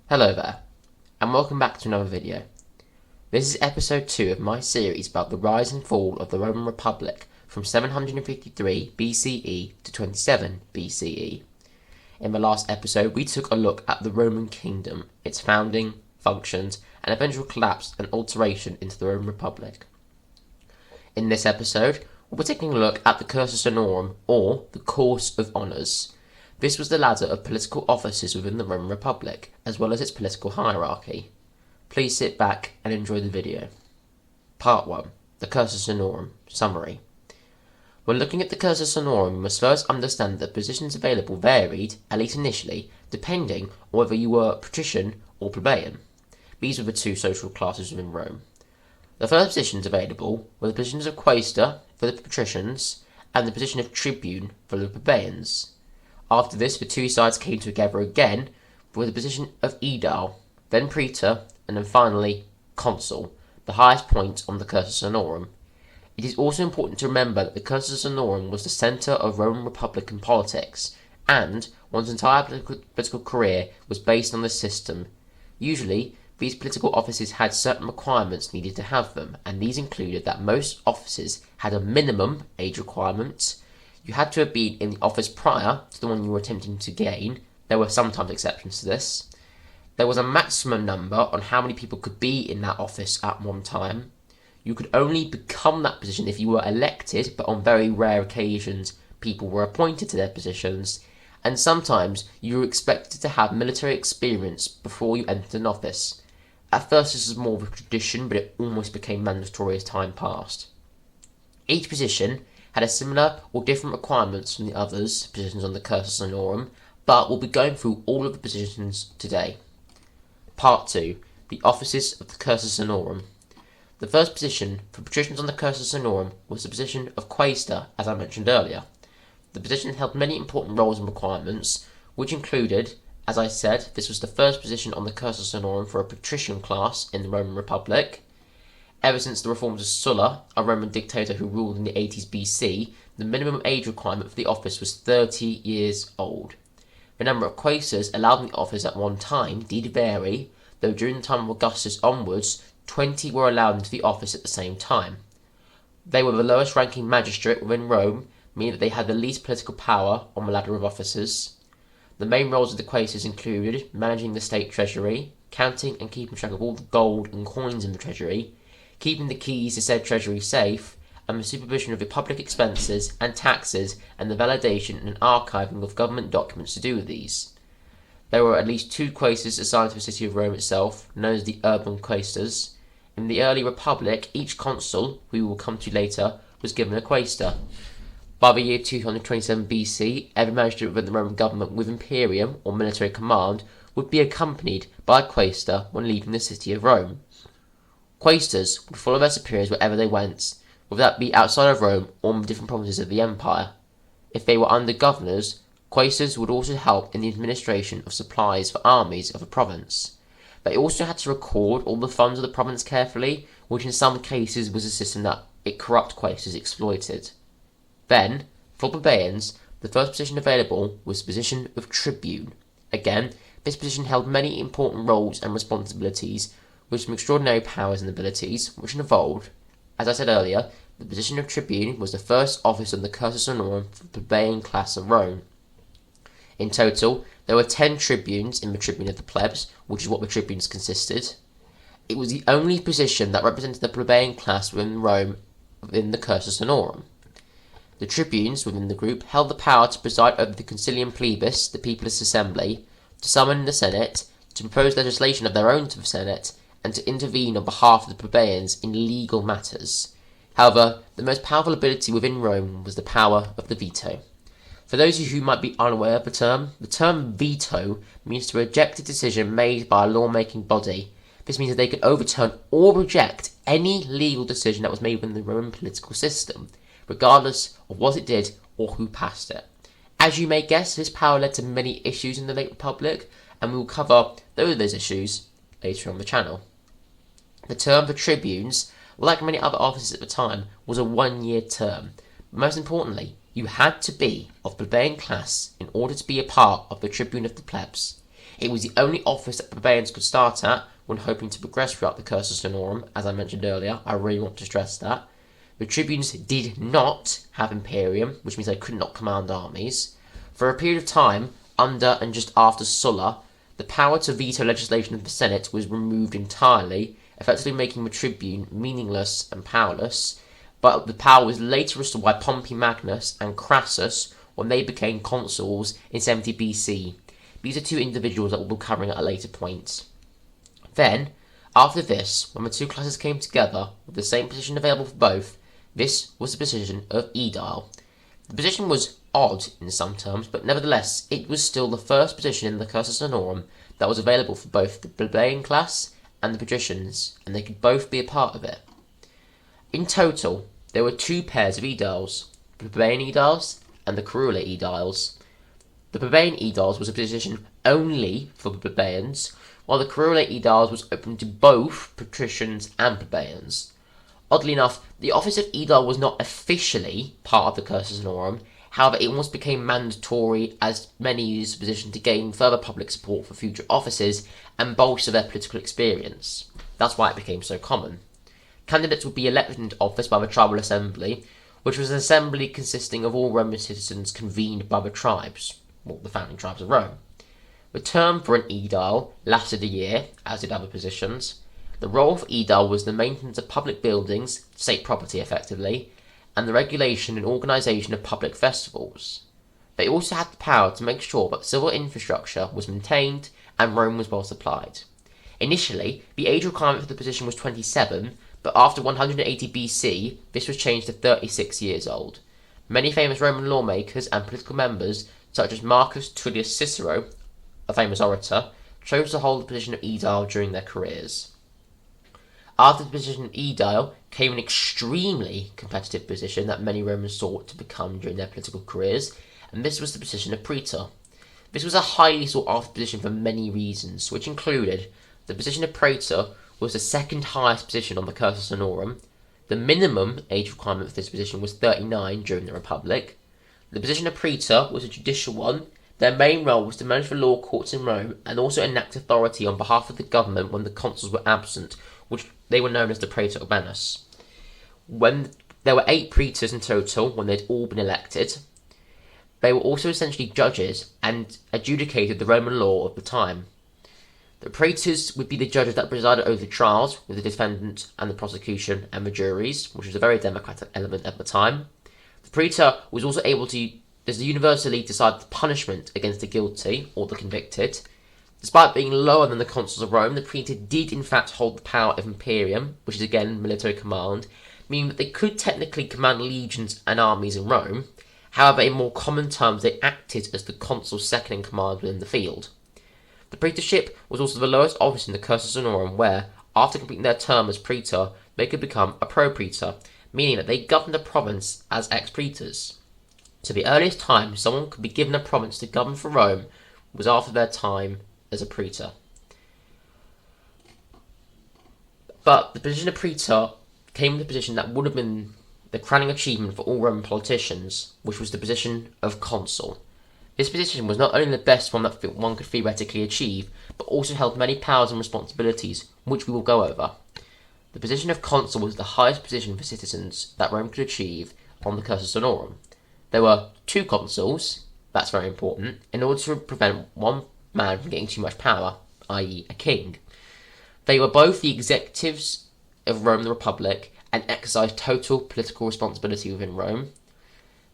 Hello there, and welcome back to another video. This is episode 2 of my series about the rise and fall of the Roman Republic from 753 BCE to 27 BCE. In the last episode, we took a look at the Roman kingdom, its founding, functions, and eventual collapse and alteration into the Roman Republic. In this episode, we'll be taking a look at the Cursus Honorum, or the Course of Honours. This was the ladder of political offices within the Roman Republic, as well as its political hierarchy. Please sit back and enjoy the video. Part 1. The Cursus Honorum. Summary. When looking at the Cursus Honorum, we must first understand that the positions available varied, at least initially, depending on whether you were patrician or plebeian. These were the two social classes within Rome. The first positions available were the positions of quaestor for the patricians and the position of tribune for the plebeians. After this, the two sides came together again with the position of aedile, then praetor, and then finally consul, the highest point on the Cursus Honorum. It is also important to remember that the Cursus Honorum was the centre of Roman Republican politics, and one's entire political career was based on this system. Usually, these political offices had certain requirements needed to have them, and these included that most offices had a minimum age requirement. You had to have been in the office prior to the one you were attempting to gain. There were sometimes exceptions to this. There was a maximum number on how many people could be in that office at one time. You could only become that position if you were elected, but on very rare occasions, people were appointed to their positions, and sometimes you were expected to have military experience before you entered an office. At first, this was more of a tradition, but it almost became mandatory as time passed. Each position had a similar or different requirements from the others positions on the Cursus Honorum, but we'll be going through all of the positions today. Part 2. The offices of the Cursus Honorum. The first position for patricians on the Cursus Honorum was the position of quaestor, as I mentioned earlier. The position held many important roles and requirements, which included, as I said, this was the first position on the Cursus Honorum for a patrician class in the Roman Republic. Ever since the reforms of Sulla, a Roman dictator who ruled in the 80s BC, the minimum age requirement for the office was 30 years old. The number of quaestors allowed in the office at one time did vary, though during the time of Augustus onwards, 20 were allowed into the office at the same time. They were the lowest ranking magistrate within Rome, meaning that they had the least political power on the ladder of officers. The main roles of the quaestors included managing the state treasury, counting and keeping track of all the gold and coins in the treasury, keeping the keys to said treasury safe, and the supervision of the public expenses and taxes, and the validation and archiving of government documents to do with these. There were at least 2 quaestors assigned to the city of Rome itself, known as the urban quaestors. In the early republic, each consul, who we will come to later, was given a quaestor. By the year 227 BC, every magistrate within the Roman government with imperium, or military command, would be accompanied by a quaestor when leaving the city of Rome. Quaestors would follow their superiors wherever they went, whether that be outside of Rome or in the different provinces of the empire. If they were under governors, quaestors would also help in the administration of supplies for armies of a province. They also had to record all the funds of the province carefully, which in some cases was a system that corrupt quaestors exploited. Then, for plebeians, the first position available was the position of tribune. Again, this position held many important roles and responsibilities, with some extraordinary powers and abilities, which involved, as I said earlier, the position of tribune was the first office on the Cursus Honorum for the plebeian class of Rome. In total, there were 10 tribunes in the tribune of the plebs, which is what the tribunes consisted. It was the only position that represented the plebeian class within Rome within the Cursus Honorum. The tribunes within the group held the power to preside over the concilium plebis, the people's assembly, to summon the Senate, to propose legislation of their own to the Senate, and to intervene on behalf of the plebeians in legal matters. However, the most powerful ability within Rome was the power of the veto. For those of you who might be unaware of the term veto means to reject a decision made by a lawmaking body. This means that they could overturn or reject any legal decision that was made within the Roman political system, regardless of what it did or who passed it. As you may guess, this power led to many issues in the late Republic, and we will cover those issues later on the channel. The term for tribunes, like many other offices at the time, was a 1-year term. But most importantly, you had to be of plebeian class in order to be a part of the tribune of the plebs. It was the only office that plebeians could start at when hoping to progress throughout the Cursus Honorum, as I mentioned earlier. I really want to stress that. The tribunes did not have imperium, which means they could not command armies. For a period of time, under and just after Sulla, the power to veto legislation of the Senate was removed entirely, effectively making the tribune meaningless and powerless, but the power was later restored by Pompey Magnus and Crassus when they became consuls in 70 BC. These are two individuals that we'll be covering at a later point. Then, after this, when the two classes came together with the same position available for both, this was the position of aedile. The position was odd in some terms, but nevertheless, it was still the first position in the Cursus Honorum that was available for both the plebeian class and the patricians, and they could both be a part of it. In total, there were two pairs of aediles, the plebeian aediles and the curule aediles. The plebeian aediles was a position only for the plebeians, while the curule aediles was open to both patricians and plebeians. Oddly enough, the office of aedile was not officially part of the Cursus Honorum. However, it almost became mandatory as many used the position to gain further public support for future offices and bolster their political experience. That's why it became so common. Candidates would be elected into office by the tribal assembly, which was an assembly consisting of all Roman citizens convened by the tribes, the founding tribes of Rome. The term for an aedile lasted a year, as did other positions. The role of aedile was the maintenance of public buildings, state property effectively, and the regulation and organisation of public festivals. They also had the power to make sure that civil infrastructure was maintained and Rome was well supplied. Initially, the age requirement for the position was 27, but after 180 BC, this was changed to 36 years old. Many famous Roman lawmakers and political members, such as Marcus Tullius Cicero, a famous orator, chose to hold the position of aedile during their careers. After the position of aedile came an extremely competitive position that many Romans sought to become during their political careers, and this was the position of praetor. This was a highly sought after position for many reasons, which included the position of praetor was the second highest position on the Cursus Honorum. The minimum age requirement for this position was 39 during the Republic. The position of praetor was a judicial one. Their main role was to manage the law courts in Rome and also enact authority on behalf of the government when the consuls were absent, which they were known as the praetor urbanus. When there were 8 praetors in total when they'd all been elected, they were also essentially judges and adjudicated the Roman law of the time. The praetors would be the judges that presided over the trials with the defendant and the prosecution and the juries, which was a very democratic element at the time. The praetor was also able to universally decide the punishment against the guilty or the convicted. Despite being lower than the consuls of Rome, the praetor did in fact hold the power of imperium, which is again military command, meaning that they could technically command legions and armies in Rome. However, in more common terms, they acted as the consul's second in command within the field. The praetorship was also the lowest office in the Cursus Honorum where, after completing their term as praetor, they could become a pro-praetor, meaning that they governed a province as ex-praetors. So the earliest time someone could be given a province to govern for Rome was after their time as a praetor. But the position of praetor came with the position that would have been the crowning achievement for all Roman politicians, which was the position of consul. This position was not only the best one that one could theoretically achieve, but also held many powers and responsibilities, which we will go over. The position of consul was the highest position for citizens that Rome could achieve on the Cursus Honorum. There were 2 consuls, that's very important, in order to prevent one man from getting too much power, i.e. a king. They were both the executives of Rome the Republic and exercised total political responsibility within Rome.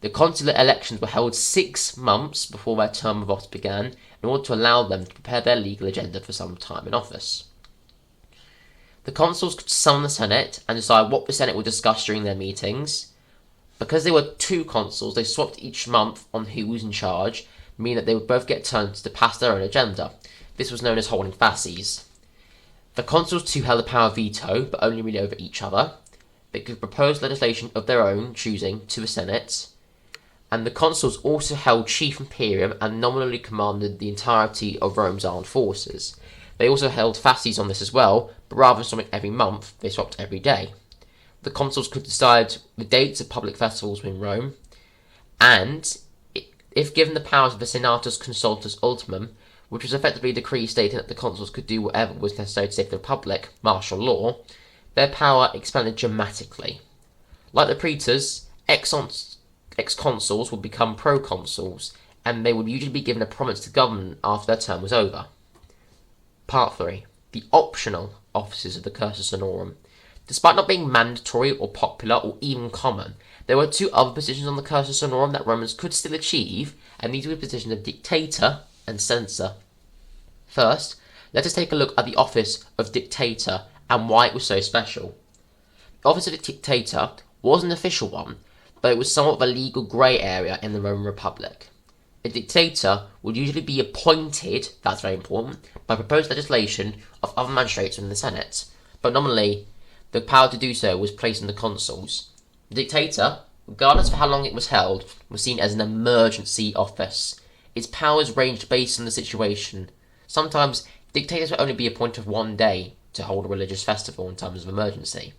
The consular elections were held 6 months before their term of office began in order to allow them to prepare their legal agenda for some time in office. The consuls could summon the Senate and decide what the Senate would discuss during their meetings. Because there were 2 consuls, they swapped each month on who was in charge, meaning that they would both get turns to pass their own agenda. This was known as holding fasces. The consuls too held the power of veto, but only really over each other. They could propose legislation of their own choosing to the Senate. And the consuls also held chief imperium and nominally commanded the entirety of Rome's armed forces. They also held fasces on this as well, but rather than swapping every month, they swapped every day. The consuls could decide the dates of public festivals in Rome, and if given the powers of the senatus consultus ultimum, which was effectively a decree stating that the consuls could do whatever was necessary to save the Republic, martial law, their power expanded dramatically. Like the praetors, ex-consuls would become proconsuls, and they would usually be given a promise to govern after their term was over. Part 3. The optional offices of the Cursus Honorum. Despite not being mandatory or popular or even common, there were two other positions on the Cursus Honorum that Romans could still achieve, and these were the positions of dictator and censor. First, let us take a look at the office of dictator and why it was so special. The office of dictator was an official one, but it was somewhat of a legal grey area in the Roman Republic. A dictator would usually be appointed, that's very important, by proposed legislation of other magistrates within the Senate, but nominally the power to do so was placed on the consuls. The dictator, regardless of how long it was held, was seen as an emergency office. Its powers ranged based on the situation. Sometimes dictators would only be appointed for one day to hold a religious festival in times of emergency.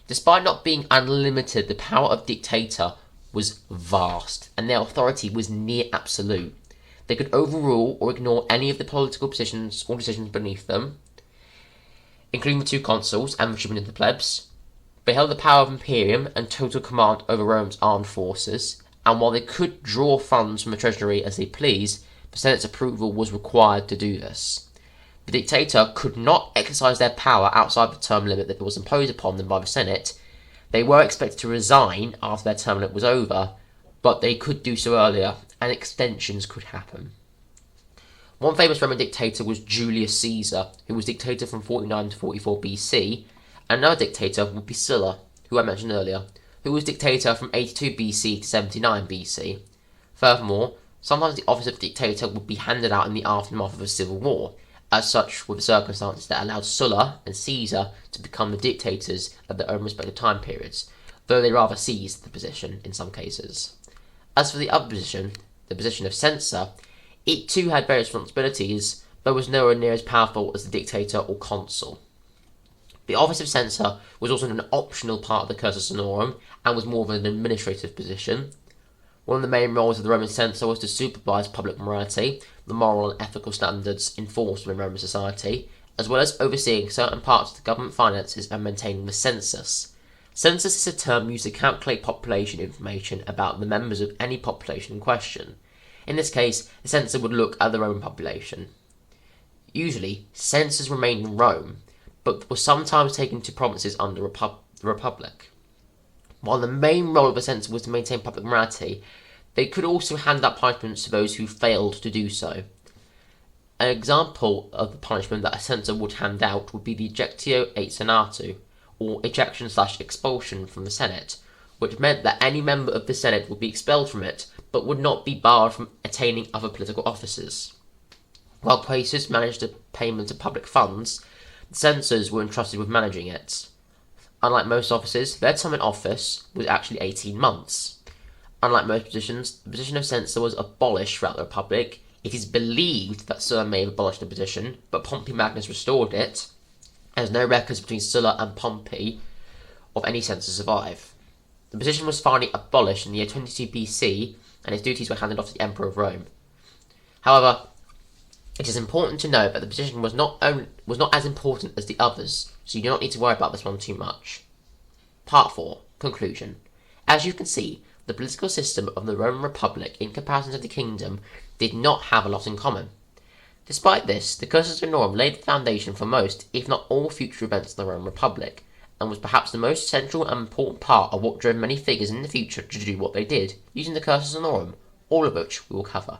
Despite not being unlimited, the power of dictator was vast, and their authority was near absolute. They could overrule or ignore any of the political positions or decisions beneath them, including the two consuls and the tribune of the plebs. They held the power of imperium and total command over Rome's armed forces, and while they could draw funds from the treasury as they pleased, the Senate's approval was required to do this. The dictator could not exercise their power outside the term limit that was imposed upon them by the Senate. They were expected to resign after their term limit was over, but they could do so earlier, and extensions could happen. One famous Roman dictator was Julius Caesar, who was dictator from 49 to 44 BC, and another dictator would be Sulla, who I mentioned earlier, who was dictator from 82 BC to 79 BC. Furthermore, sometimes the office of dictator would be handed out in the aftermath of a civil war. As such were the circumstances that allowed Sulla and Caesar to become the dictators at their own respective time periods, though they rather seized the position in some cases. As for the other position, the position of censor, it too had various responsibilities, but was nowhere near as powerful as the dictator or consul. The office of censor was also an optional part of the Cursus Honorum, and was more of an administrative position. One of the main roles of the Roman censor was to supervise public morality, the moral and ethical standards enforced within Roman society, as well as overseeing certain parts of the government finances and maintaining the census. Census is a term used to calculate population information about the members of any population in question. In this case, the censor would look at the Roman population. Usually, censors remained in Rome, but were sometimes taken to provinces under the Republic. While the main role of a censor was to maintain public morality, they could also hand out punishments to those who failed to do so. An example of the punishment that a censor would hand out would be the ejectio et senatu, or ejection/expulsion from the Senate, which meant that any member of the Senate would be expelled from it, but would not be barred from attaining other political offices. While praetors managed the payment of public funds, the censors were entrusted with managing it. Unlike most offices, their term in office was actually 18 months. Unlike most positions, the position of censor was abolished throughout the Republic. It is believed that Sulla may have abolished the position, but Pompey Magnus restored it. There is no records between Sulla and Pompey of any censor survive. The position was finally abolished in the year 22 BC, and its duties were handed off to the Emperor of Rome. However, it is important to note that the position was not as important as the others, so you do not need to worry about this one too much. Part 4. Conclusion. As you can see, the political system of the Roman Republic, in comparison to the kingdom, did not have a lot in common. Despite this, the Cursus Honorum laid the foundation for most, if not all, future events of the Roman Republic, and was perhaps the most central and important part of what drove many figures in the future to do what they did, using the Cursus Honorum, all of which we will cover.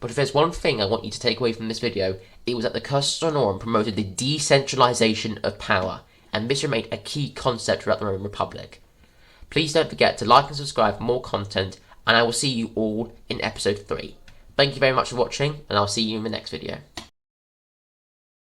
But if there's one thing I want you to take away from this video, it was that the Cursus Honorum promoted the decentralization of power, and this remained a key concept throughout the Roman Republic. Please don't forget to like and subscribe for more content, and I will see you all in episode 3. Thank you very much for watching, and I'll see you in the next video.